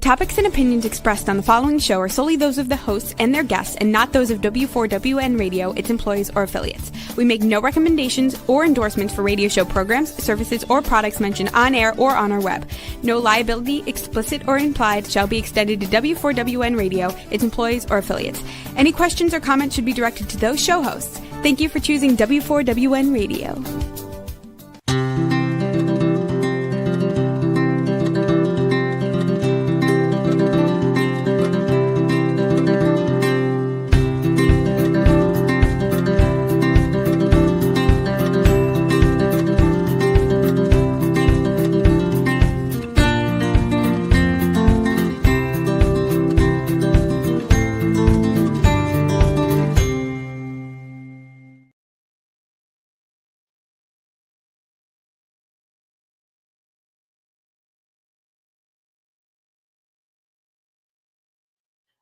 topics and opinions expressed on the following show are solely those of the hosts and their guests and not those of W4WN Radio, its employees, or affiliates. We make no recommendations or endorsements for radio show programs, services, or products mentioned on air or on our web. No liability, explicit or implied, shall be extended to W4WN Radio, its employees, or affiliates. Any questions or comments should be directed to those show hosts. Thank you for choosing W4WN Radio.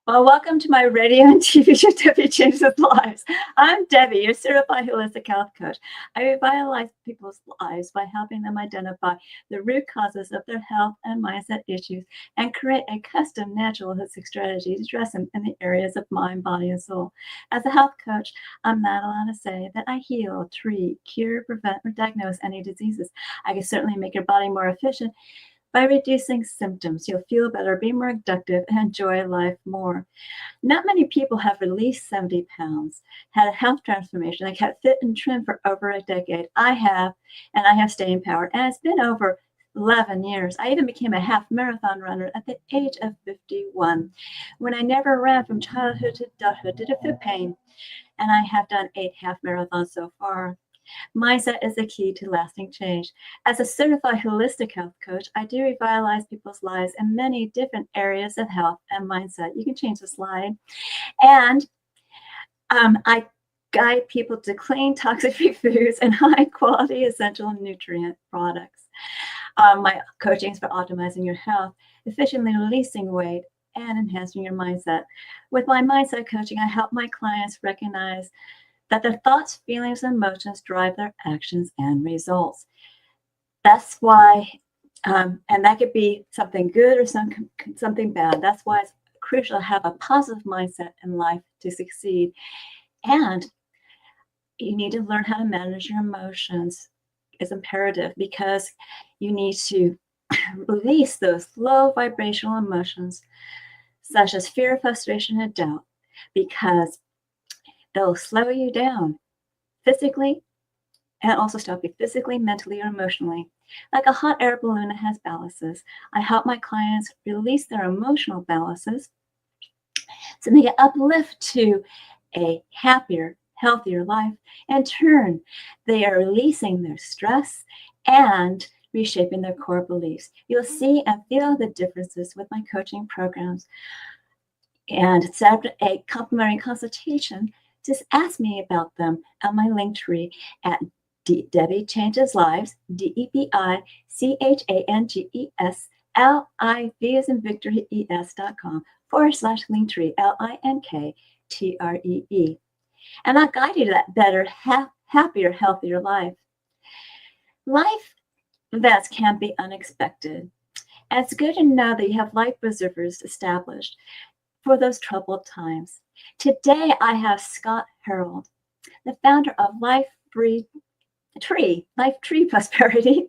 Well, welcome to my radio and TV show, Debi Changes Lives. I'm Debi, your certified holistic health coach. I revitalize people's lives by helping them identify the root causes of their health and mindset issues and create a custom natural holistic strategy to address them in the areas of mind, body, and soul. As a health coach, I'm not allowed to say that I heal, treat, cure, prevent, or diagnose any diseases. I can certainly make your body more efficient by reducing symptoms. You'll feel better, be more productive, and enjoy life more. Not many people have released 70 pounds, had a health transformation, they kept fit and trim for over a decade. I have, and I have staying power, and it's been over 11 years. I even became a half marathon runner at the age of 51, when I never ran from childhood to adulthood due to foot pain, and I have done 8 half marathons so far. Mindset is the key to lasting change. As a certified holistic health coach, I do revitalize people's lives in many different areas of health and mindset. You can change the slide. And I guide people to clean, toxic-free foods and high-quality essential nutrient products. My coaching is for optimizing your health, efficiently releasing weight, and enhancing your mindset. With my mindset coaching, I help my clients recognize that their thoughts, feelings, and emotions drive their actions and results. That's why, and that could be something good or something bad. That's why it's crucial to have a positive mindset in life to succeed. And you need to learn how to manage your emotions. It's imperative because you need to release those low vibrational emotions, such as fear, frustration, and doubt, because they'll slow you down physically and also stop you physically, mentally, or emotionally. Like a hot air balloon that has ballasts, I help my clients release their emotional ballasts so they get uplift to a happier, healthier life. In turn, they are releasing their stress and reshaping their core beliefs. You'll see and feel the differences with my coaching programs. And set up a complimentary consultation. Just ask me about them on my LifeTree at Debi Changes Lives, DebiChangesLives, as in Victory, ES.com/LifeTree, LINKTREE. And I'll guide you to that better, happier, healthier life. Life events can be unexpected. And it's good to know that you have life preservers established for those troubled times. Today, I have Scott Harrell, the founder of LifeTree Prosperity.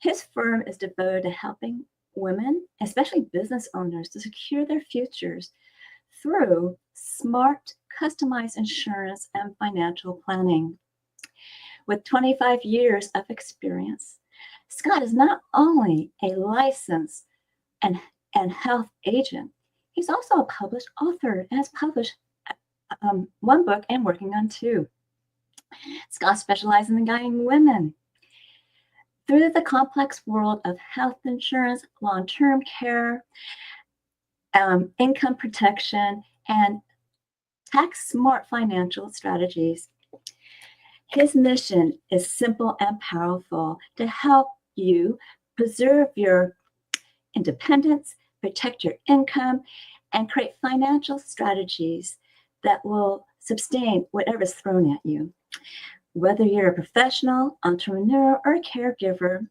His firm is devoted to helping women, especially business owners, to secure their futures through smart, customized insurance and financial planning. With 25 years of experience, Scott is not only a licensed and health agent, he's also a published author and has published 1 book and working on 2. Scott specializes in guiding women through the complex world of health insurance, long-term care, income protection, and tax-smart financial strategies. His mission is simple and powerful: to help you preserve your independence, protect your income, and create financial strategies that will sustain whatever's thrown at you. Whether you're a professional, entrepreneur, or caregiver,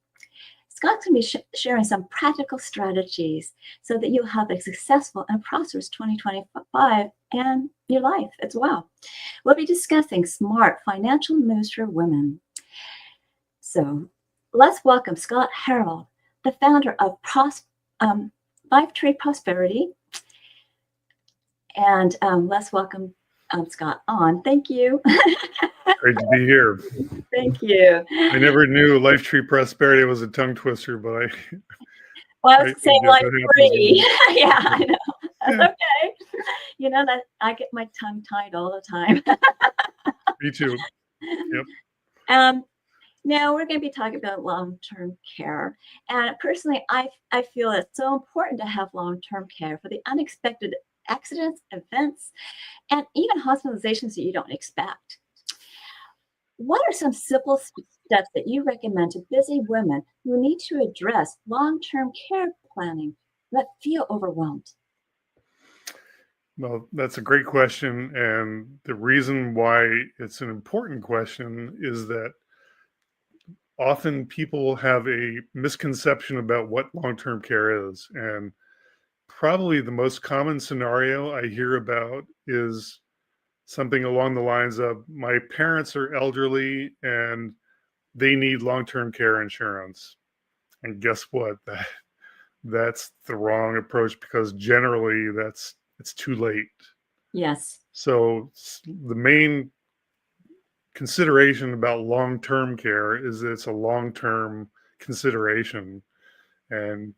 Scott's going to be sharing some practical strategies so that you'll have a successful and prosperous 2025 and your life as well. We'll be discussing smart financial moves for women. So let's welcome Scott Harrell, the founder of LifeTree Prosperity. And let's welcome Scott on. Thank you. Great to be here. Thank you. I never knew LifeTree Prosperity was a tongue twister, but I was saying LifeTree. Yeah, I know. That's okay. You know that I get my tongue tied all the time. Me too. Yep. Now we're going to be talking about long-term care. And personally, I feel it's so important to have long-term care for the unexpected accidents, events, and even hospitalizations that you don't expect. What are some simple steps that you recommend to busy women who need to address long-term care planning but feel overwhelmed? Well, that's a great question. And the reason why it's an important question is that often people have a misconception about what long-term care is. And probably the most common scenario I hear about is something along the lines of, my parents are elderly and they need long-term care insurance. And guess what? That's the wrong approach, because generally it's too late. Yes. So the main consideration about long-term care is that it's a long-term consideration. And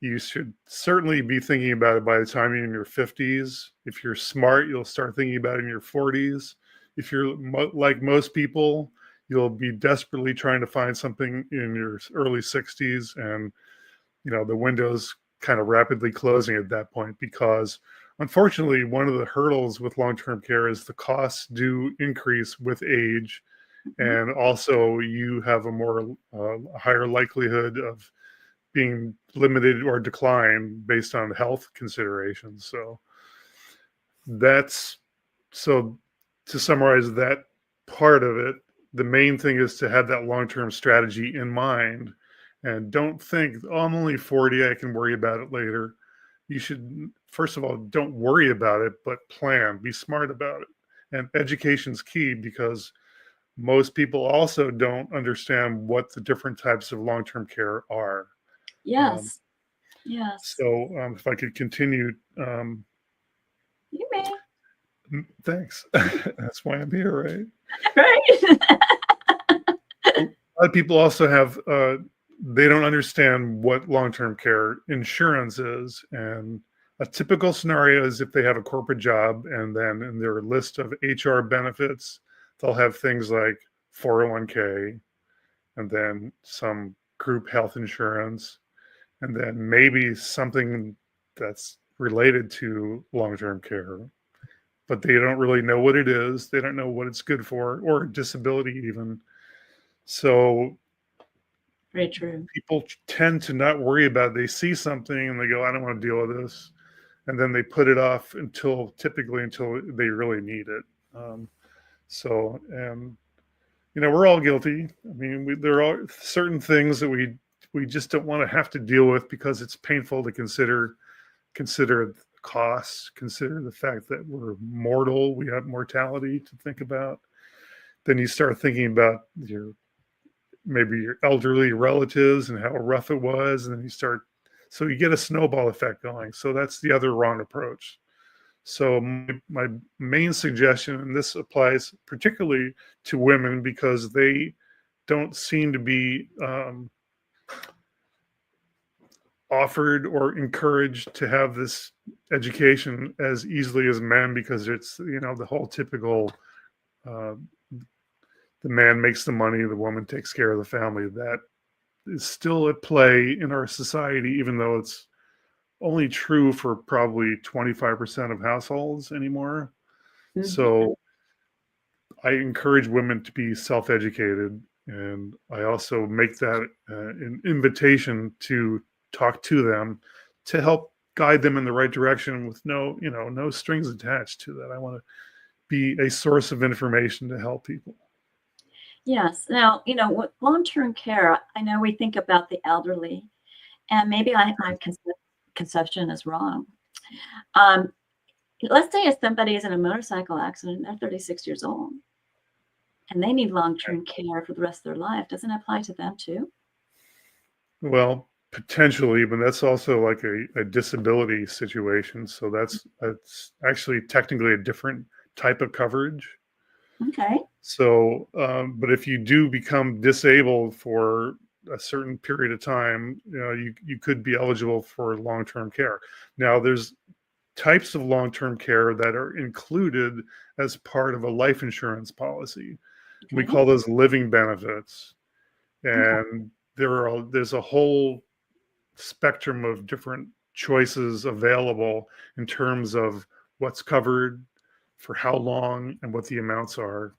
you should certainly be thinking about it by the time you're in your 50s. If you're smart, you'll start thinking about it in your 40s. If you're like most people, you'll be desperately trying to find something in your early 60s. And, the window's kind of rapidly closing at that point, because unfortunately, one of the hurdles with long-term care is the costs do increase with age. And also you have a higher likelihood of being limited or decline based on health considerations. So to summarize that part of it, the main thing is to have that long-term strategy in mind, and don't think, oh, I'm only 40, I can worry about it later. You should, first of all, don't worry about it, but plan, be smart about it. And education's key, because most people also don't understand what the different types of long-term care are. Yes. Yes. So if I could continue. You may. Thanks. That's why I'm here, right? Right. A lot of people also have, they don't understand what long-term care insurance is. And a typical scenario is if they have a corporate job, and then in their list of HR benefits, they'll have things like 401k, and then some group health insurance, and then maybe something that's related to long-term care, but they don't really know what it is. They don't know what it's good for, or disability even. So very true. People tend to not worry about it. They see something and they go, I don't want to deal with this. And then they put it off until they really need it. We're all guilty. I mean, there are certain things that we just don't want to have to deal with, because it's painful to consider the costs, consider the fact that we're mortal, we have mortality to think about. Then you start thinking about maybe your elderly relatives and how rough it was, and then so you get a snowball effect going. So that's the other wrong approach. So my main suggestion, and this applies particularly to women because they don't seem to be offered or encouraged to have this education as easily as men, because it's, the whole typical, the man makes the money, the woman takes care of the family. That is still at play in our society, even though it's only true for probably 25% of households anymore. Mm-hmm. So I encourage women to be self-educated, and I also make that an invitation to talk to them to help guide them in the right direction with no strings attached to that. I want to be a source of information to help people. Yes. Now, with long-term care, I know we think about the elderly, and maybe my conception is wrong. Um, let's say if somebody is in a motorcycle accident, they're 36 years old, and they need long-term care for the rest of their life. Doesn't it apply to them too? Well, potentially, but that's also like a disability situation. So that's actually technically a different type of coverage. Okay. So, but if you do become disabled for a certain period of time, you could be eligible for long-term care. Now, there's types of long-term care that are included as part of a life insurance policy. We Okay. call those living benefits. Okay. And there's a whole spectrum of different choices available in terms of what's covered, for how long, and what the amounts are.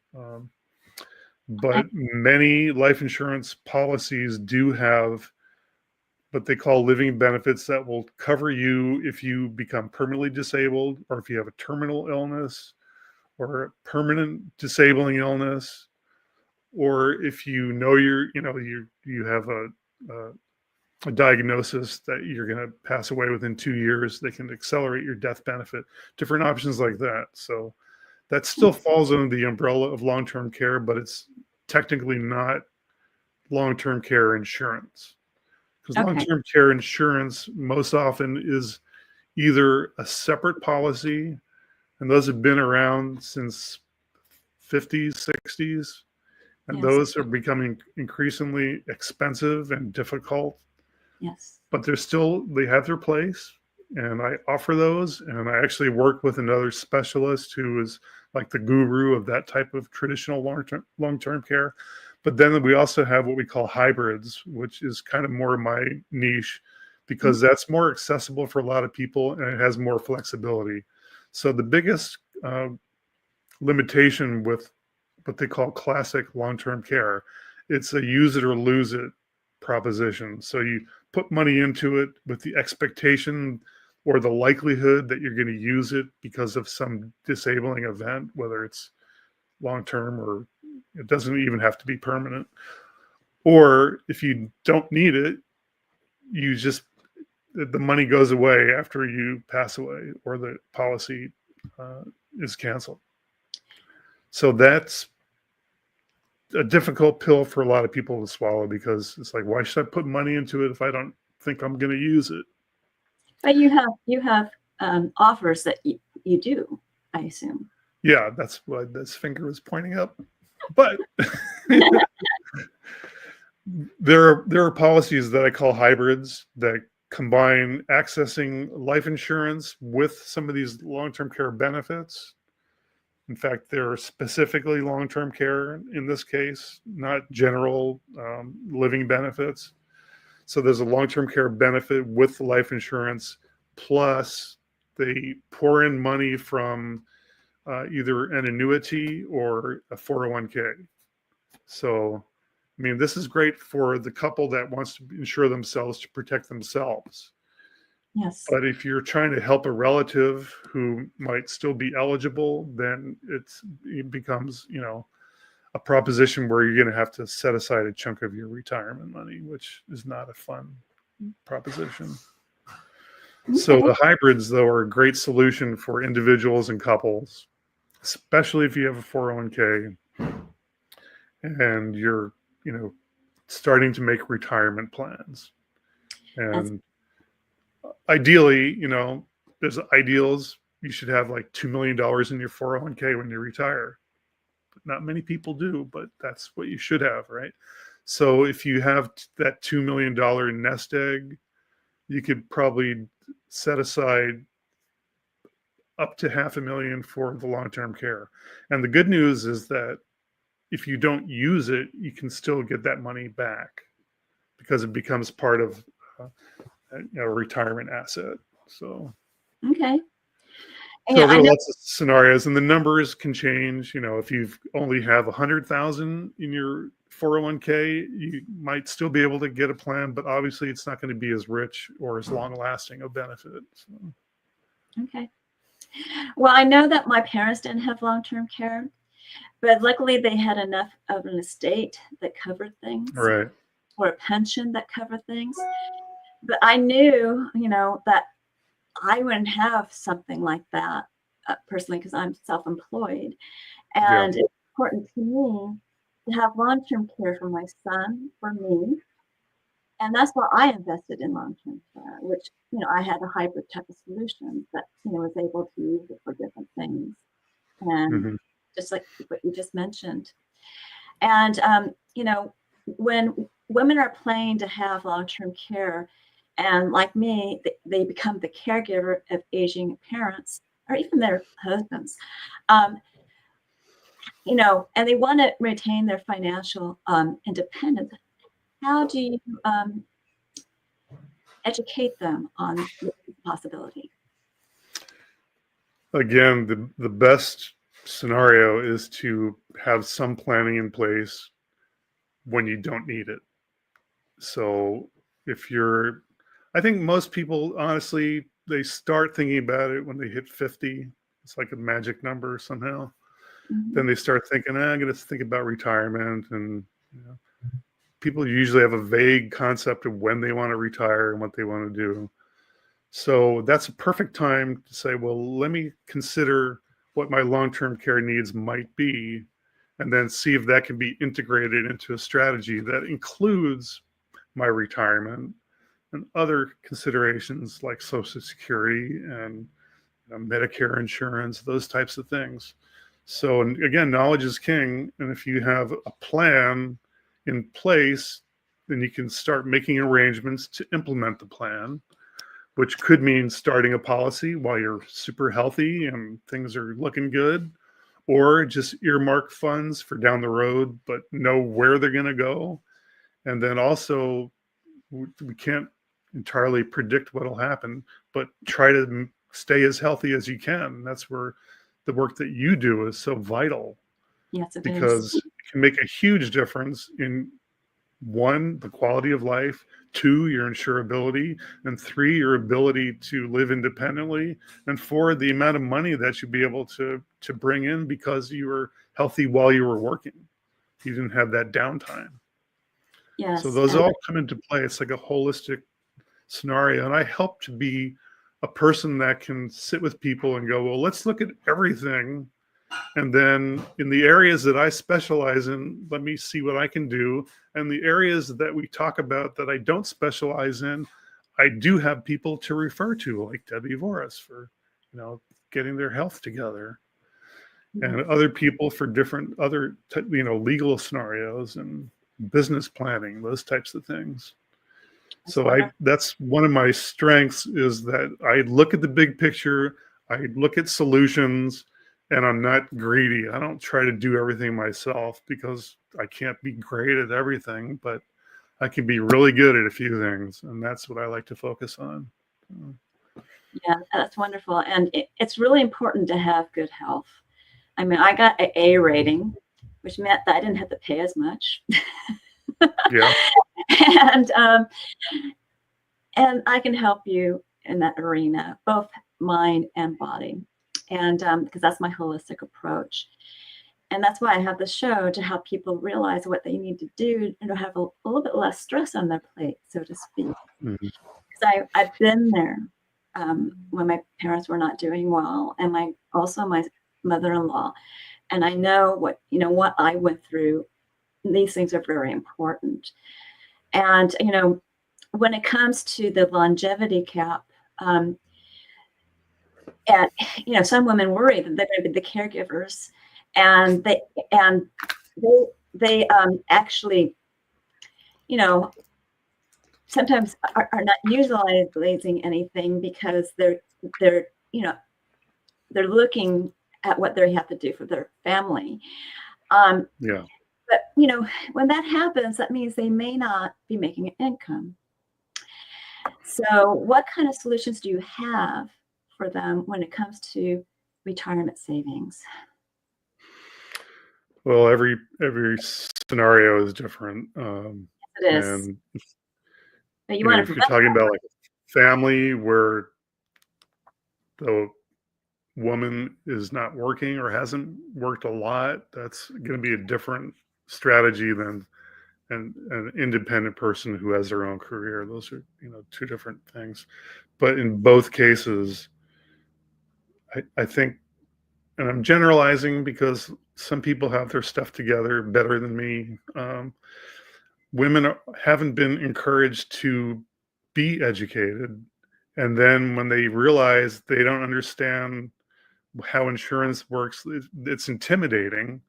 But many life insurance policies do have what they call living benefits that will cover you if you become permanently disabled, or if you have a terminal illness or a permanent disabling illness, or if you know you have a diagnosis that you're going to pass away within 2 years, they can accelerate your death benefit. Different options like that. So that still falls under the umbrella of long-term care, but it's technically not long-term care insurance, because Okay. long-term care insurance most often is either a separate policy, and those have been around since 50s, 60s, and Yes. those are becoming increasingly expensive and difficult, Yes. but they have their place, and I offer those. And I actually work with another specialist who is like the guru of that type of traditional long-term care. But then we also have what we call hybrids, which is kind of more my niche, because that's more accessible for a lot of people and it has more flexibility. So the biggest limitation with what they call classic long-term care, it's a use it or lose it proposition. So you put money into it with the expectation or the likelihood that you're going to use it because of some disabling event, whether it's long-term or it doesn't even have to be permanent. Or if you don't need it, the money goes away after you pass away or the policy is canceled. So that's a difficult pill for a lot of people to swallow, because it's like, why should I put money into it if I don't think I'm going to use it? But you have offers that you do, I assume. Yeah, that's what this finger was pointing up. But there are policies that I call hybrids that combine accessing life insurance with some of these long-term care benefits. In fact, they're specifically long-term care in this case, not general living benefits. So there's a long-term care benefit with life insurance, plus they pour in money from either an annuity or a 401k. So, I mean, this is great for the couple that wants to insure themselves to protect themselves. Yes. But if you're trying to help a relative who might still be eligible, then it becomes, a proposition where you're going to have to set aside a chunk of your retirement money, which is not a fun proposition. Okay. So the hybrids, though, are a great solution for individuals and couples, especially if you have a 401k and you're, starting to make retirement plans. And ideally, there's ideals. You should have like $2 million in your 401k when you retire. But not many people do, but that's what you should have, right? So if you have that $2 million nest egg, you could probably set aside up to $500,000 for the long-term care. And the good news is that if you don't use it, you can still get that money back because it becomes part of a retirement asset. So, okay. So there are lots of scenarios, and the numbers can change. If you only have 100,000 in your 401k, you might still be able to get a plan, but obviously it's not going to be as rich or as long-lasting a benefit. So. Okay. Well, I know that my parents didn't have long-term care, But luckily, they had enough of an estate that covered things, Right. or a pension that covered things. But I knew, that I wouldn't have something like that personally, because I'm self-employed. Yeah. And it's important to me to have long-term care for my son, for me. And that's why I invested in long-term care, which, I had a hybrid type of solution that, was able to use it for different things. And Hmm. just like what you just mentioned. And, when women are planning to have long-term care, and like me, they become the caregiver of aging parents or even their husbands, um, and they want to retain their financial independence. How do you educate them on the possibility? Again, the best scenario is to have some planning in place when you don't need it. So I think most people, honestly, they start thinking about it when they hit 50. It's like a magic number somehow. Mhm. Then they start thinking, I'm going to think about retirement. And people usually have a vague concept of when they want to retire and what they want to do. So that's a perfect time to say, well, let me consider what my long-term care needs might be, and then see if that can be integrated into a strategy that includes my retirement and other considerations like Social Security and Medicare insurance, those types of things. So, and again, knowledge is king. And if you have a plan in place, then you can start making arrangements to implement the plan, which could mean starting a policy while you're super healthy and things are looking good, or just earmark funds for down the road, but know where they're going to go. And then also, we can't entirely predict what will happen, but try to stay as healthy as you can. That's where the work that you do is so vital, Yes, it is. because it can make a huge difference in, one, the quality of life, two, your insurability, and three, your ability to live independently, and four, the amount of money that you'll be able to bring in because you were healthy while you were working. You didn't have that downtime. So Yes. those And all come into play. It's like a holistic scenario. And I help to be a person that can sit with people and go, well, let's look at everything. And then in the areas that I specialize in, let me see what I can do. And the areas that we talk about that I don't specialize in, I do have people to refer to, like Debi Voris, for, getting their health together, and other people for different other, legal scenarios and business planning, those types of things. that's So wonderful. that's one of my strengths, is that I look at the big picture, I look at solutions, and I'm not greedy. I don't try to do everything myself, because I can't be great at everything, but I can be really good at a few things, and that's what I like to focus on. Yeah, that's wonderful. And it's really important to have good health. I mean, I got an A rating, which meant that I didn't have to pay as much. Yeah. and and I can help you in that arena, both mind and body, and because that's my holistic approach. And that's why I have the show, to help people realize what they need to do and to have a little bit less stress on their plate, so to speak. Mhm. Because I've been there when my parents were not doing well, and my mother-in-law, and I know what I went through. These things are very important. And when it comes to the longevity cap, and some women worry that they're going to be the caregivers, and they actually sometimes are not utilizing anything, because they're they're looking at what they have to do for their family. Yeah. But when that happens, that means they may not be making an income. So what kind of solutions do you have for them when it comes to retirement savings? Well, every scenario is different. It is. And, But you want to if you're prevent talking about like a family where the woman is not working or hasn't worked a lot, that's going to be a different strategy than an independent person who has their own career. Those are, two different things. But in both cases, I think, and I'm generalizing because some people have their stuff together better than me. Women haven't been encouraged to be educated. And then when they realize they don't understand how insurance works, it's intimidating.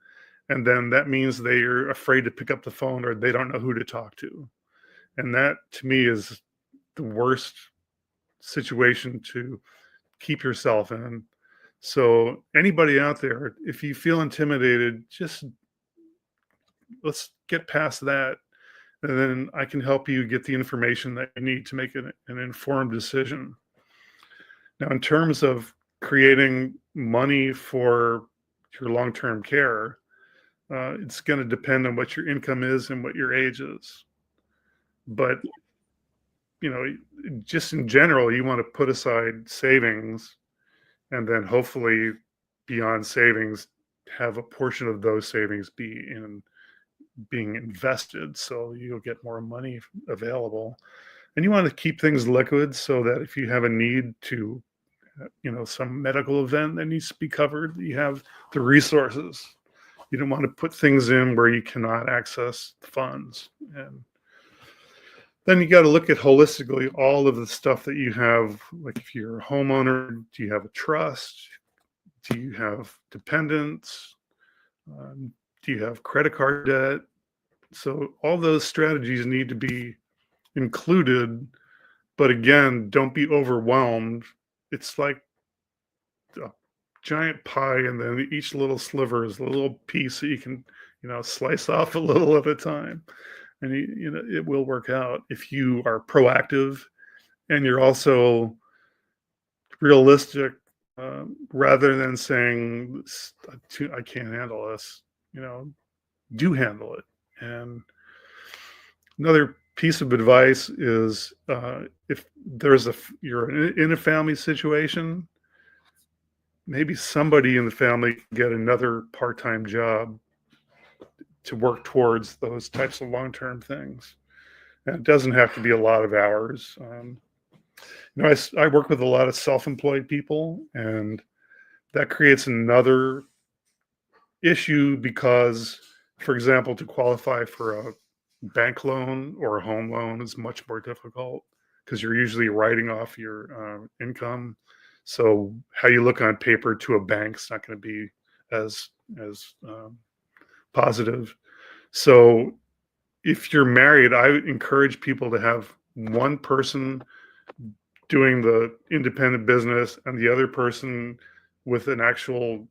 And then that means they're afraid to pick up the phone or they don't know who to talk to. And that, to me, is the worst situation to keep yourself in. So anybody out there, if you feel intimidated, just let's get past that. And then I can help you get the information that you need to make an informed decision. Now, in terms of creating money for your long-term care, it's going to depend on what your income is and what your age is. But, just in general, you want to put aside savings, and then hopefully beyond savings, have a portion of those savings being invested, so you'll get more money available. And you want to keep things liquid so that if you have a need to, some medical event that needs to be covered, you have the resources. You don't want to put things in where you cannot access funds. And then you got to look at holistically all of the stuff that you have. Like if you're a homeowner, do you have a trust? Do you have dependents? Do you have credit card debt? So all those strategies need to be included. But again, don't be overwhelmed. It's like a giant pie, and then each little sliver is a little piece that you can, slice off a little at a time. And, it will work out if you are proactive and you're also realistic, rather than saying, I can't handle this, do handle it. And another piece of advice is, if you're in a family situation, maybe somebody in the family can get another part-time job to work towards those types of long-term things. And it doesn't have to be a lot of hours. I work with a lot of self-employed people, and that creates another issue because, for example, to qualify for a bank loan or a home loan is much more difficult because you're usually writing off your income. So how you look on paper to a bank is not going to be as positive. So if you're married, I would encourage people to have one person doing the independent business and the other person with an actual,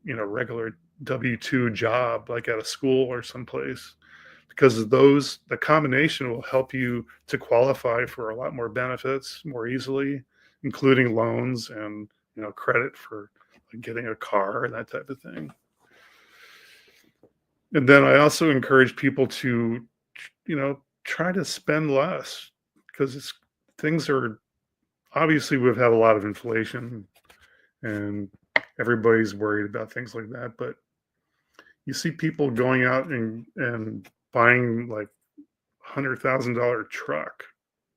regular W-2 job, like at a school or someplace, because the combination will help you to qualify for a lot more benefits more easily, including loans and, credit for getting a car and that type of thing. And then I also encourage people to, try to spend less, because things are, obviously we've had a lot of inflation and everybody's worried about things like that. But you see people going out and buying like $100,000 truck,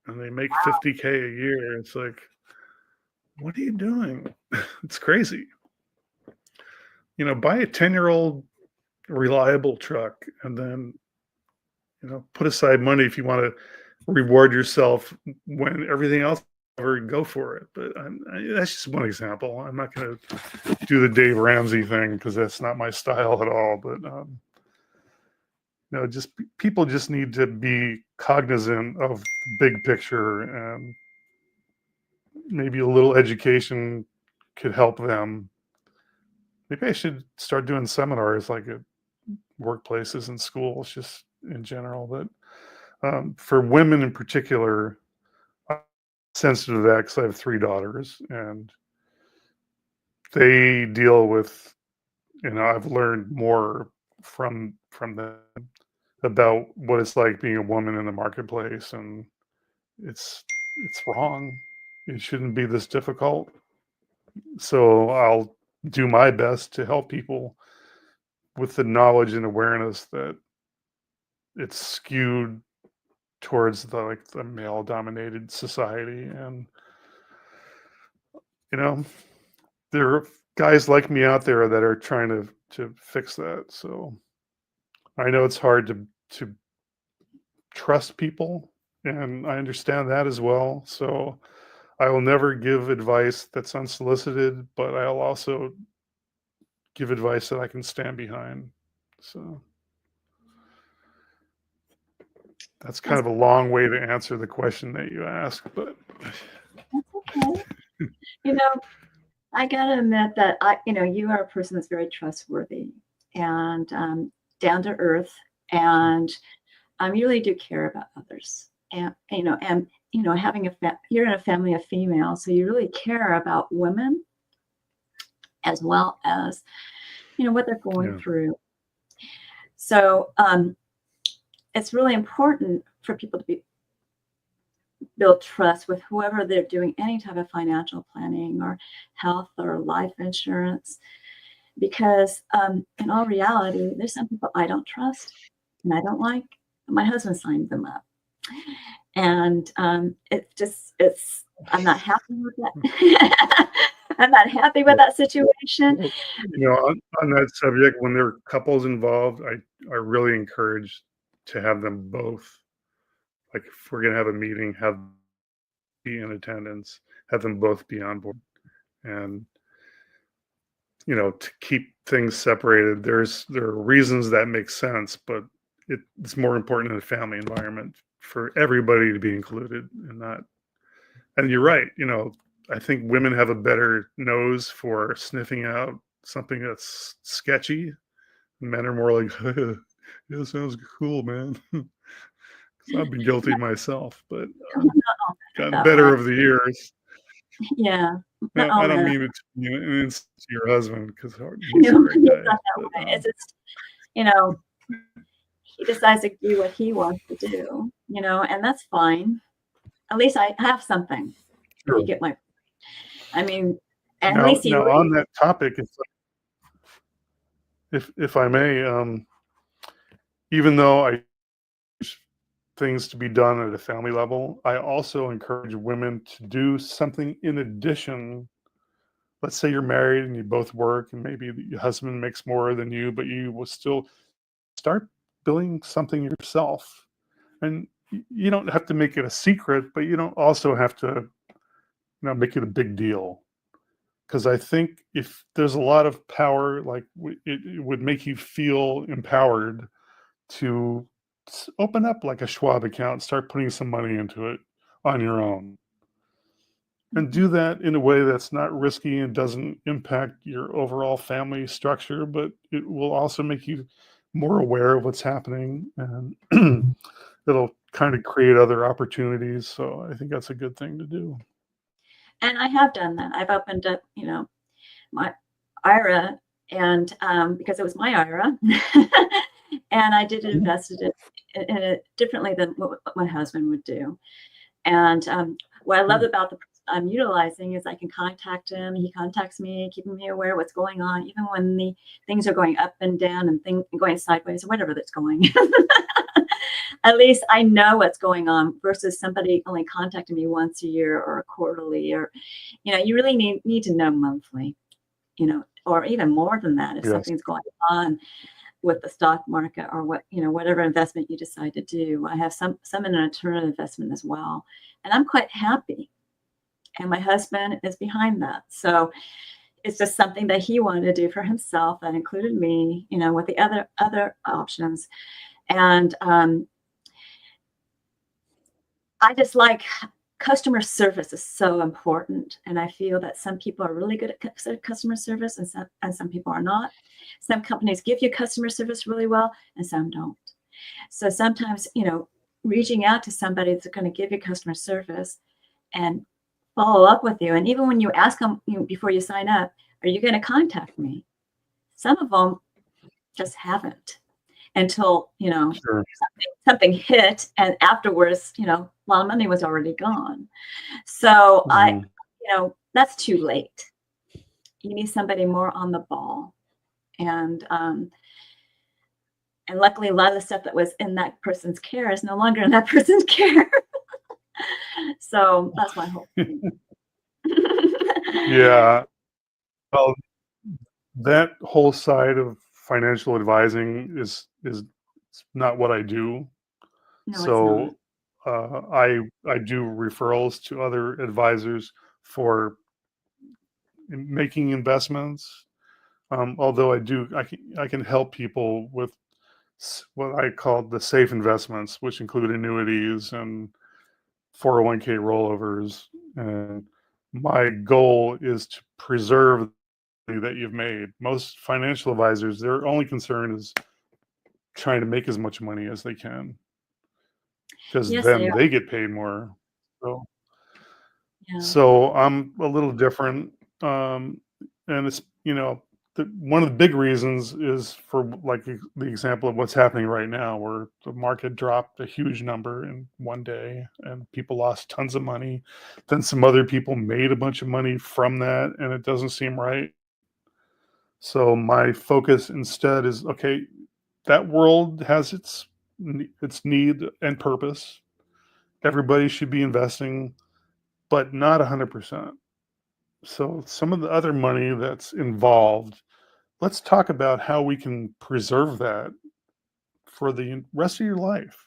and they make $50K a year. It's like, what are you doing? It's crazy. Buy a 10-year-old reliable truck, and then put aside money if you want to reward yourself when everything else over, go for it. But that's just one example. I'm not going to do the Dave Ramsey thing because that's not my style at all. But just people just need to be cognizant of the big picture, and maybe a little education could help them. Maybe I should start doing seminars like at workplaces and schools, just in general. But for women in particular, I'm sensitive to that because I have 3 daughters, and they deal with, I've learned more from them about what it's like being a woman in the marketplace, and it's wrong. It shouldn't be this difficult. So I'll do my best to help people with the knowledge and awareness that it's skewed towards the male dominated society. And there are guys like me out there that are trying to fix that. So I know it's hard to trust people, and I understand that as well. So I will never give advice that's unsolicited, but I'll also give advice that I can stand behind. So that's kind of a long way to answer the question that you asked, but That's okay. I gotta admit that you are a person that's very trustworthy and down to earth, and you really do care about others. And you're in a family of females, so you really care about women as well as what they're going through. So it's really important for people to build trust with whoever they're doing any type of financial planning or health or life insurance, because in all reality, there's some people I don't trust and I don't like. My husband signed them up, and I'm not happy with that. I'm not happy with that situation. On that subject, when there are couples involved, I really encourage to have them both. Like, if we're going to have a meeting, have be in attendance, have them both be on board, and to keep things separated. There are reasons that make sense, but it's more important in a family environment for everybody to be included and not. And you're right. I think women have a better nose for sniffing out something that's sketchy. Men are more like, yeah, sounds cool, man. I've been guilty myself, but gotten better over the years. Yeah. No, I don't mean it to your husband, because he's a great guy. It's just, he decides to do what he wants to do, and that's fine. At least I have something. Sure. You get my. At now, least he. Now on that topic, if I may, even though I things to be done at a family level, I also encourage women to do something in addition. Let's say you're married and you both work, and maybe your husband makes more than you, but you will still start building something yourself. And you don't have to make it a secret, but you don't also have to make it a big deal. Because I think if there's a lot of power, like it would make you feel empowered to open up like a Schwab account, start putting some money into it on your own, and do that in a way that's not risky and doesn't impact your overall family structure, but it will also make you more aware of what's happening, and it'll kind of create other opportunities. So I think that's a good thing to do. And I have done that. I've opened up, my IRA, and because it was my IRA, and I did invested it in it differently than what my husband would do. And what I love about the person I'm utilizing is I can contact him. He contacts me, keeping me aware of what's going on, even when the things are going up and down and going sideways or whatever that's going. At least I know what's going on versus somebody only contacting me once a year or quarterly, or, you really need to know monthly, or even more than that if something's going on with the stock market or whatever investment you decide to do. I have some in an alternative investment as well, and I'm quite happy. And my husband is behind that. So it's just something that he wanted to do for himself. That included me, with the other options. And I just like customer service is so important. And I feel that some people are really good at customer service and some people are not. Some companies give you customer service really well and some don't. So sometimes, reaching out to somebody that's going to give you customer service and follow up with you. And even when you ask them before you sign up, are you going to contact me? Some of them just haven't until, Sure. something hit, and afterwards, a lot of money was already gone. So I that's too late. you need somebody more on the ball. And luckily, a lot of the stuff that was in that person's care is no longer in that person's care. So that's my whole thing. Yeah. Well, that whole side of financial advising is not what I do. No, it's not. So I do referrals to other advisors for making investments. Although I can help people with what I call the safe investments, which include annuities and 401k rollovers. And my goal is to preserve the money that you've made. Most financial advisors, their only concern is trying to make as much money as they can, because Yes, they then are. they get paid more. So, Yeah. so I'm a little different. And it's, one of the big reasons is for like the example of what's happening right now, where the market dropped a huge number in one day and people lost tons of money. Then some other people made a bunch of money from that, and it doesn't seem right. So my focus instead is, okay, that world has its need and purpose. Everybody should be investing, but not 100%. So some of the other money that's involved, let's talk about how we can preserve that for the rest of your life.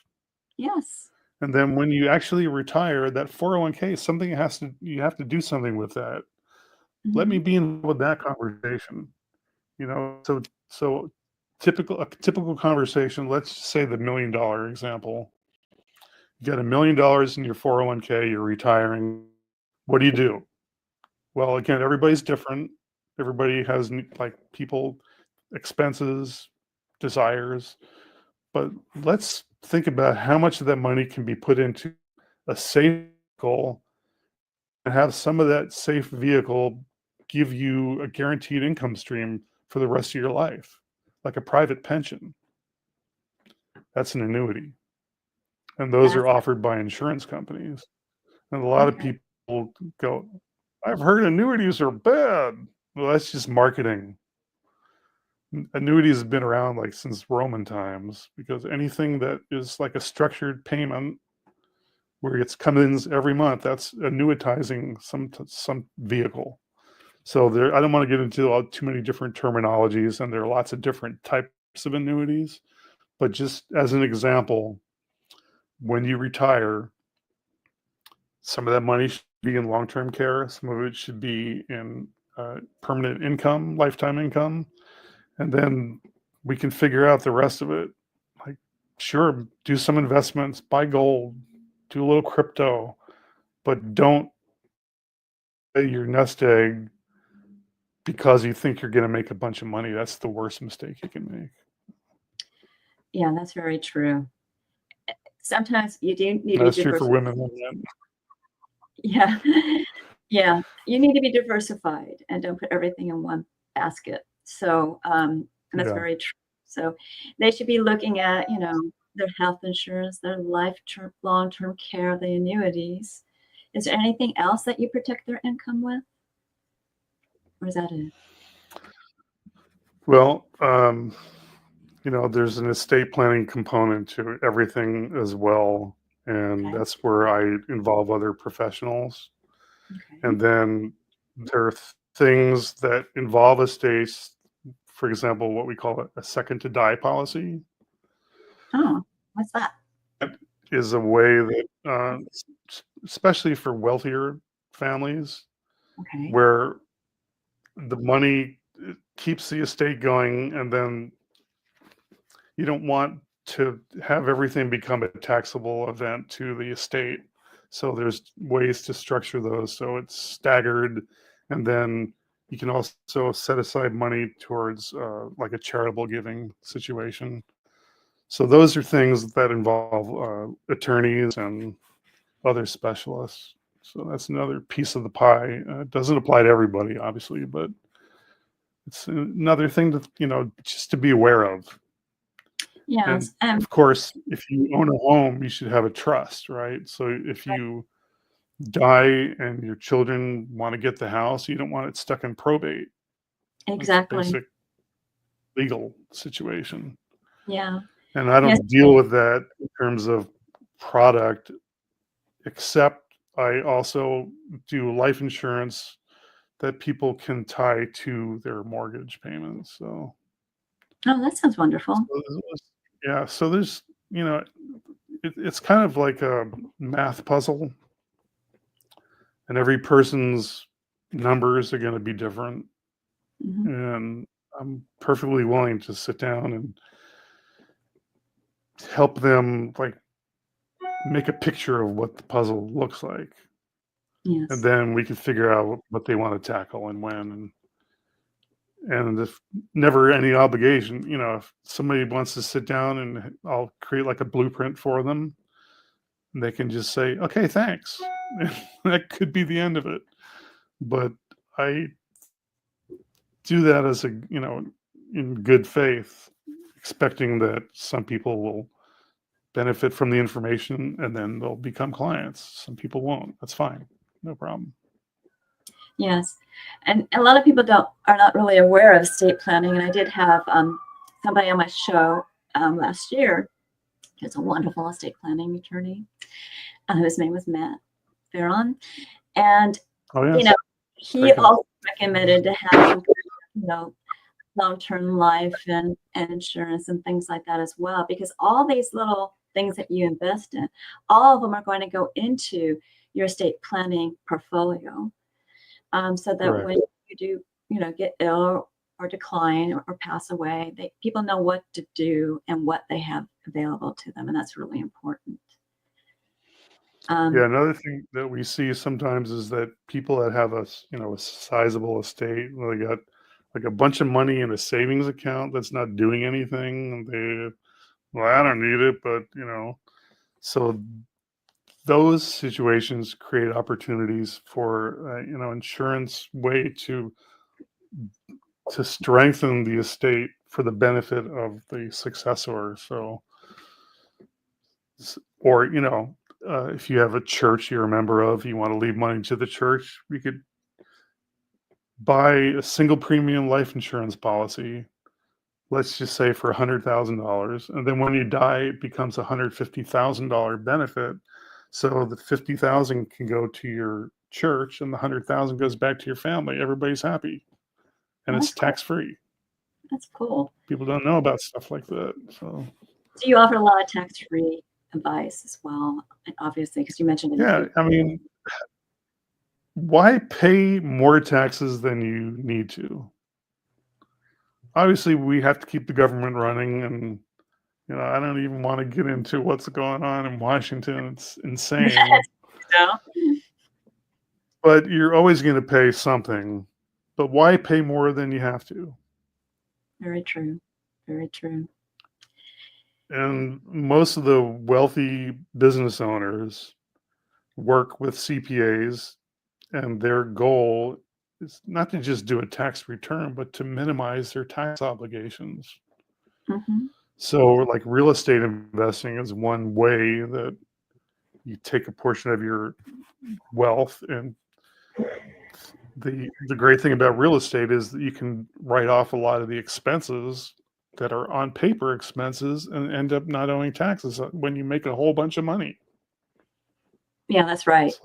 Yes. And then when you actually retire, that 401k, you have to do something with that. Let me be involved with that conversation. So a typical conversation, let's say the $1 million example. You got $1 million in your 401k, you're retiring. What do you do? Well, again, everybody's different. Everybody has expenses, desires, but let's think about how much of that money can be put into a safe vehicle and have some of that safe vehicle give you a guaranteed income stream for the rest of your life, like a private pension. That's an annuity. And those are offered by insurance companies. And a lot of people go, I've heard annuities are bad. Well, that's just marketing. Annuities have been around like since Roman times, because anything that is like a structured payment where it's come-ins every month, that's annuitizing some vehicle. So I don't want to get into too many different terminologies, and there are lots of different types of annuities. But just as an example, when you retire, some of that money should be in long-term care. Some of it should be in permanent income, lifetime income. And then we can figure out the rest of it. Like, sure, do some investments, buy gold, do a little crypto, but don't lay your nest egg because you think you're going to make a bunch of money. That's the worst mistake you can make. Yeah, that's very true. Sometimes you do need That's to true for women. Yeah. Yeah. You need to be diversified and don't put everything in one basket. So, and that's very true. So they should be looking at, their health insurance, their long-term care, the annuities. Is there anything else that you protect their income with? Or is that it? Well, there's an estate planning component to everything as well. And that's where I involve other professionals. And then there are things that involve estates, for example, what we call a second to die policy. Oh, what's that? That is a way that, especially for wealthier families, where the money keeps the estate going, and then you don't want to have everything become a taxable event to the estate. So there's ways to structure those so it's staggered, and then you can also set aside money towards like a charitable giving situation. So those are things that involve attorneys and other specialists. So that's another piece of the pie. It doesn't apply to everybody, obviously, but it's another thing to, just to be aware of. Yes. And of course, if you own a home, you should have a trust, right? So if you die and your children want to get the house, you don't want it stuck in probate. Exactly. Basic legal situation. Yeah. And I Yes. don't deal with that in terms of product, except I also do life insurance that people can tie to their mortgage payments. So, Oh, that sounds wonderful. yeah, so there's, it's kind of like a math puzzle, and every person's numbers are going to be different. Mhm. And I'm perfectly willing to sit down and help them like make a picture of what the puzzle looks like. And Yes. then we can figure out what they want to tackle and when. And if never any obligation, if somebody wants to sit down and I'll create like a blueprint for them, they can just say, okay, thanks. That could be the end of it. But I do that as in good faith, expecting that some people will benefit from the information and then they'll become clients. Some people won't. That's fine. No problem. Yes. And a lot of people are not really aware of estate planning. And I did have somebody on my show last year. He's a wonderful estate planning attorney. His name was Matt Farron. And, Oh, yes. he Great guy. also recommended to have some, long-term life and insurance and things like that as well, because all these little things that you invest in, all of them are going to go into your estate planning portfolio. So that Correct. when you do, get ill or decline or pass away, people know what to do and what they have available to them, and that's really important. Yeah, another thing that we see sometimes is that people that have a sizable estate, well, they got like a bunch of money in a savings account that's not doing anything. Well, I don't need it, but so those situations create opportunities for insurance way to strengthen the estate for the benefit of the successor. So, or if you have a church you're a member of, you want to leave money to the church, you could buy a single premium life insurance policy, let's just say for $100,000, and then when you die, it becomes a $150,000 benefit. So the 50,000 can go to your church, and the 100,000 goes back to your family. Everybody's happy, and it's tax free. That's cool. People don't know about stuff like that. So you offer a lot of tax-free advice as well, obviously, because you mentioned it. Yeah, I mean, why pay more taxes than you need to? Obviously, we have to keep the government running, and I don't even want to get into what's going on in Washington. It's insane. But you're always going to pay something. But why pay more than you have to? Very true. Very true. And most of the wealthy business owners work with CPAs, and their goal is not to just do a tax return, but to minimize their tax obligations. Mm-hmm. So, like real estate investing is one way that you take a portion of your wealth, and the great thing about real estate is that you can write off a lot of the expenses that are on paper expenses and end up not owing taxes when you make a whole bunch of money. Yeah, that's right. It's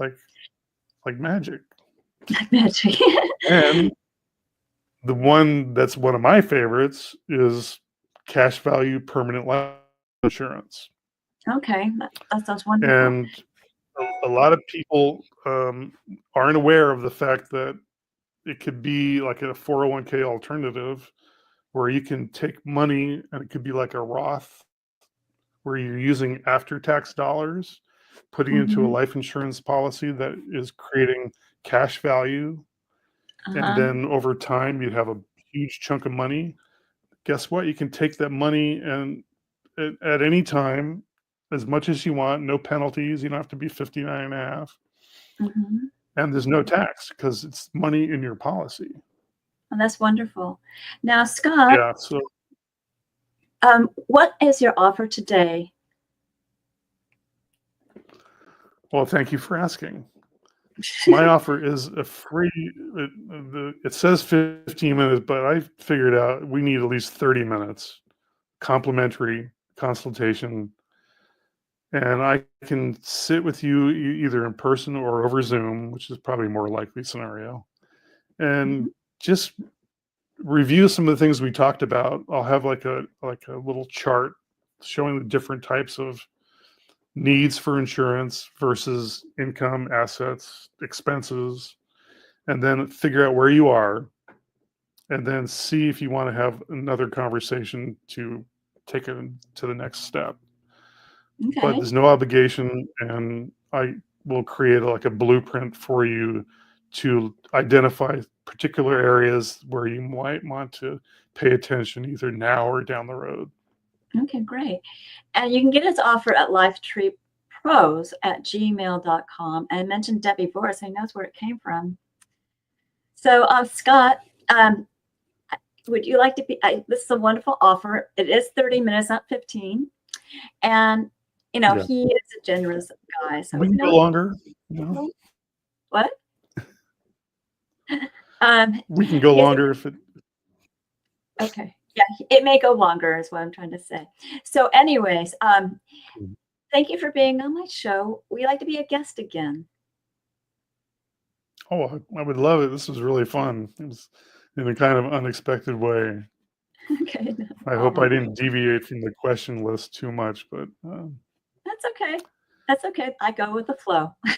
like magic. Magic. And the one that's one of my favorites is cash value permanent life insurance. Okay, that sounds wonderful. And a lot of people aren't aware of the fact that it could be like a 401k alternative where you can take money, and it could be like a Roth where you're using after-tax dollars, putting into a life insurance policy that is creating cash value. And then over time, you have a huge chunk of money. Guess what? You can take that money and at any time, as much as you want, no penalties. You don't have to be 59 and a half. Mm-hmm. And there's no tax because it's money in your policy. Oh, that's wonderful. Now, Scott, Yeah. So, what is your offer today? well, thank you for asking. my offer is a free, it says 15 minutes, but I figured out we need at least 30 minutes complimentary consultation. And I can sit with you either in person or over Zoom, which is probably more likely scenario, and Mhm. just review some of the things we talked about. I'll have like a little chart showing the different types of needs for insurance versus income, assets, expenses, and then figure out where you are, and then see if you want to have another conversation to take it to the next step. But Okay. there's no obligation, and I will create like a blueprint for you to identify particular areas where you might want to pay attention either now or down the road. Okay, great. And you can get his offer at lifetreepros@gmail.com and mention Debbie Boer so he knows where it came from. So, Scott, would you like to be? This is a wonderful offer. It is 30 minutes, not 15. And, Yeah, he is a generous guy. So, we can go longer. You know, what? Um, we can go he's longer if it. okay. Yeah, it may go longer, is what I'm trying to say. So, anyways, thank you for being on my show. We like to be a guest again. Oh, I would love it. This was really fun. It was in a kind of unexpected way. Okay, no I hope I problem. didn't deviate from the question list too much, but That's okay. That's okay. I go with the flow. me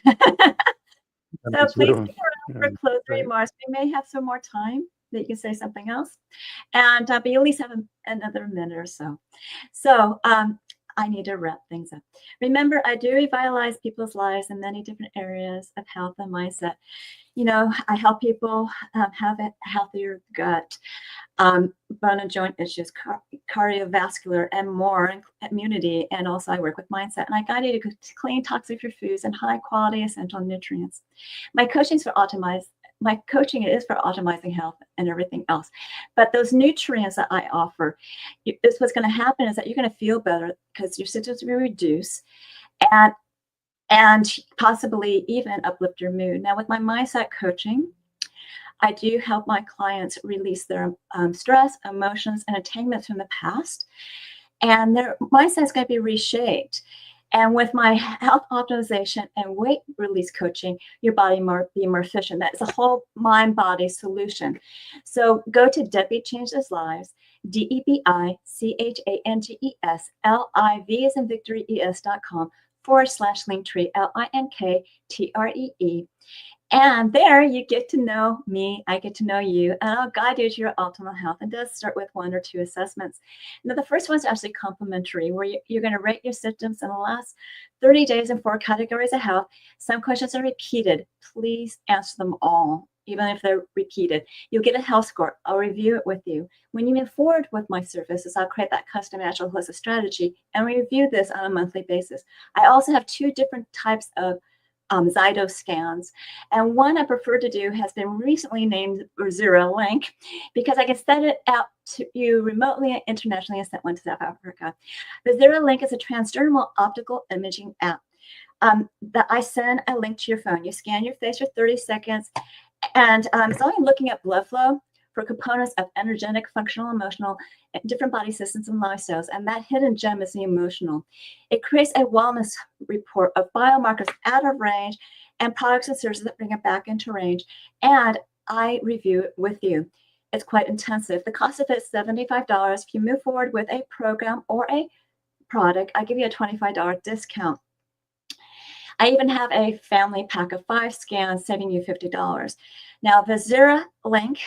So please too. stick around Yeah, for closing great. remarks. We may have some more time that you can say something else, and but you at least have another minute or so. So I need to wrap things up. Remember, I do revitalize people's lives in many different areas of health and mindset. I help people have a healthier gut, bone and joint issues, cardiovascular, and more, and immunity. And also, I work with mindset. And I guide you to clean toxic foods and high quality essential nutrients. My coaching is for optimizing health and everything else. But those nutrients that I offer, is what's going to happen is that you're going to feel better because your symptoms will reduce. And possibly even uplift your mood. Now, with my mindset coaching, I do help my clients release their stress, emotions, and entanglements from the past, and their mindset is going to be reshaped. And with my health optimization and weight release coaching, your body be more efficient. That is a whole mind-body solution. So go to Debi Changes Lives, DebiChangesLives, as in Victory ES.com/Linktree, LINKTREE. And there you get to know me, I get to know you, and I'll guide you to your optimal health. And does start with 1 or 2 assessments. Now, the first one's actually complimentary, where you're going to rate your symptoms in the last 30 days in 4 categories of health. Some questions are repeated. Please answer them all, even if they're repeated. You'll get a health score. I'll review it with you. When you move forward with my services, I'll create that custom natural holistic strategy and review this on a monthly basis. I also have 2 different types of Zyto scans. And one I prefer to do has been recently named Zero Link because I can send it out to you remotely and internationally. I sent one to South Africa. The Zero Link is a transdermal optical imaging app that I send a link to your phone. You scan your face for 30 seconds, and it's only looking at blood flow for components of energetic, functional, emotional, different body systems and lifestyles. And that hidden gem is the emotional. It creates a wellness report of biomarkers out of range and products and services that bring it back into range. And I review it with you. It's quite intensive. The cost of it is $75. If you move forward with a program or a product, I give you a $25 discount. I even have a family pack of 5 scans, saving you $50. Now, the Zero Link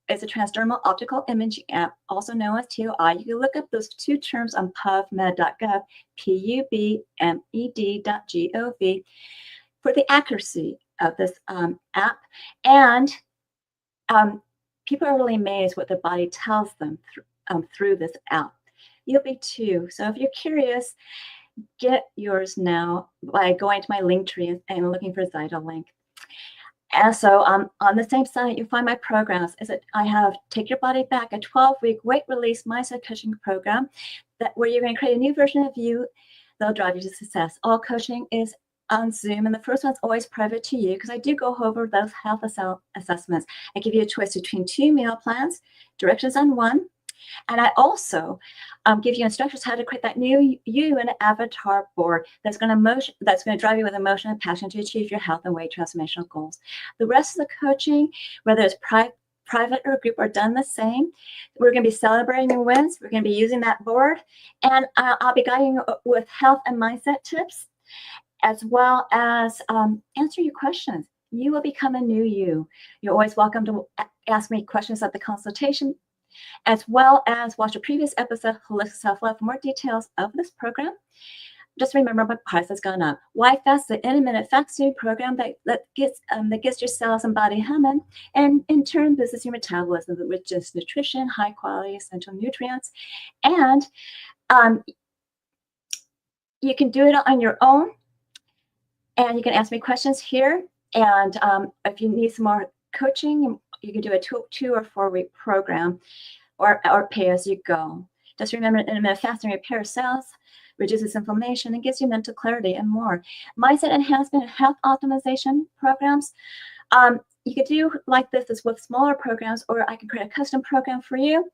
is a transdermal optical imaging app, also known as TOI. You can look up those 2 terms on pubmed.gov, pubmed.gov, for the accuracy of this app. And people are really amazed what the body tells them through this app. You'll be too. So if you're curious, get yours now by going to my Linktree and looking for Zyto Link. And so on the same site, you'll find my programs. I have Take Your Body Back, a 12-week weight release mindset coaching program where you're going to create a new version of you that'll drive you to success. All coaching is on Zoom, and the first one's always private to you because I do go over those health assessments. I give you a choice between 2 meal plans, directions on one, and I also give you instructions how to create that new you and an avatar board that's going to drive you with emotion and passion to achieve your health and weight transformational goals. The rest of the coaching, whether it's private or group, are done the same. We're going to be celebrating your wins. We're going to be using that board, and I'll be guiding you with health and mindset tips, as well as answer your questions. You will become a new you. You're always welcome to ask me questions at the consultation, as well as watch a previous episode, Holistic Self-Love, for more details of this program. Just remember, my price has gone up. Why Fast, the in-a-minute fast food program that gets your cells and body humming, and in turn boosts your metabolism with just nutrition, high-quality essential nutrients. And you can do it on your own, and you can ask me questions here. And if you need some more coaching, you can do a 2 or 4 week program, or pay as you go. Just remember, intermittent fasting repairs cells, reduces inflammation, and gives you mental clarity and more. Mindset enhancement and health optimization programs. You could do like this as with smaller programs, or I can create a custom program for you.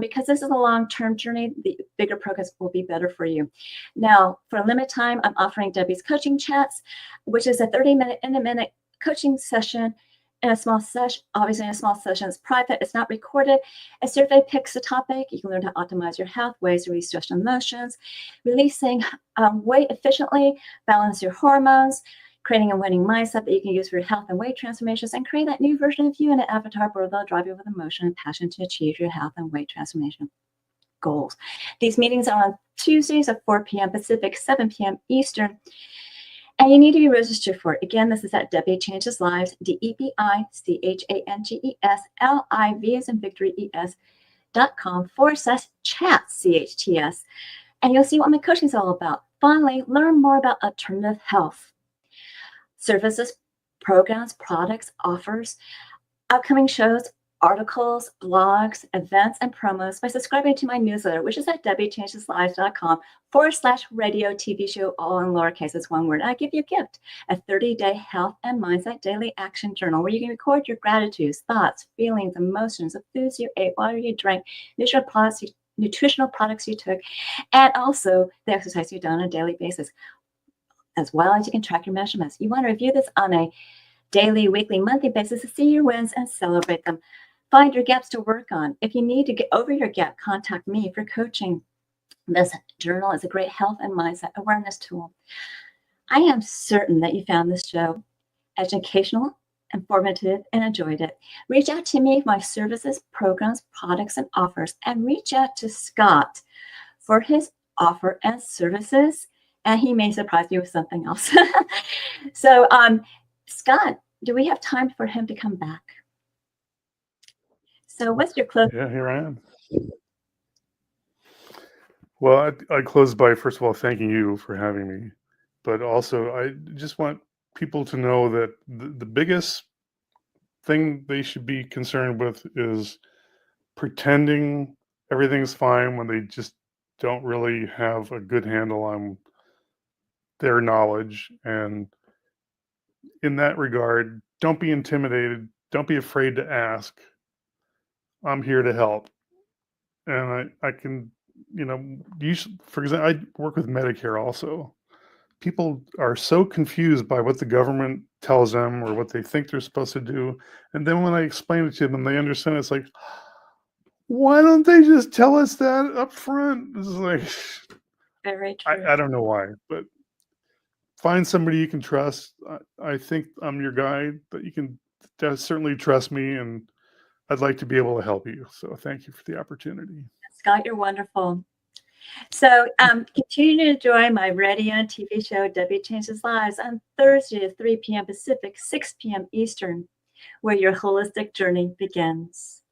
Because this is a long-term journey, the bigger programs will be better for you. Now, for a limited time, I'm offering Debi's coaching chats, which is a 30-minute, in-a-minute coaching session in a small session. Obviously, in a small session, it's private, it's not recorded. A survey picks a topic. You can learn how to optimize your health, ways to release stress emotions, releasing weight efficiently, balance your hormones, creating a winning mindset that you can use for your health and weight transformations, and create that new version of you in an avatar board that'll drive you with emotion and passion to achieve your health and weight transformation goals. These meetings are on Tuesdays at 4 p.m. Pacific, 7 p.m. Eastern. And you need to be registered for it. Again, this is at Debi Changes Lives, DebiChangesLive as in Victory ES.com/chat, CHTS. And you'll see what my coaching is all about. Finally, learn more about alternative health services, programs, products, offers, upcoming shows, articles, blogs, events, and promos by subscribing to my newsletter, which is at DebiChangesLives.com/radio TV show, all in lowercase, it's one word. I give you a gift, a 30-day health and mindset daily action journal where you can record your gratitudes, thoughts, feelings, emotions, the foods you ate, water you drank, nutritional products you took, and also the exercise you've done on a daily basis, as well as you can track your measurements. You want to review this on a daily, weekly, monthly basis to see your wins and celebrate them. Find your gaps to work on. If you need to get over your gap, contact me for coaching. This journal is a great health and mindset awareness tool. I am certain that you found this show educational, informative, and enjoyed it. Reach out to me for my services, programs, products, and offers, and reach out to Scott for his offer and services, and he may surprise you with something else. So, Scott, do we have time for him to come back? So what's your close? Yeah, here I am. Well, I close by, first of all, thanking you for having me. But also, I just want people to know that the biggest thing they should be concerned with is pretending everything's fine when they just don't really have a good handle on their knowledge. And in that regard, don't be intimidated. Don't be afraid to ask. I'm here to help. And I can, for example, I work with Medicare also. People are so confused by what the government tells them or what they think they're supposed to do. And then when I explain it to them, they understand. It's like, why don't they just tell us that up front? It's like, Very true. I don't know why, but find somebody you can trust. I think I'm your guy, but you can certainly trust me, and I'd like to be able to help you. So thank you for the opportunity. Scott, you're wonderful. So continue to enjoy my radio and TV show, Debi Changes Lives, on Thursday at 3 p.m. Pacific, 6 p.m. Eastern, where your holistic journey begins.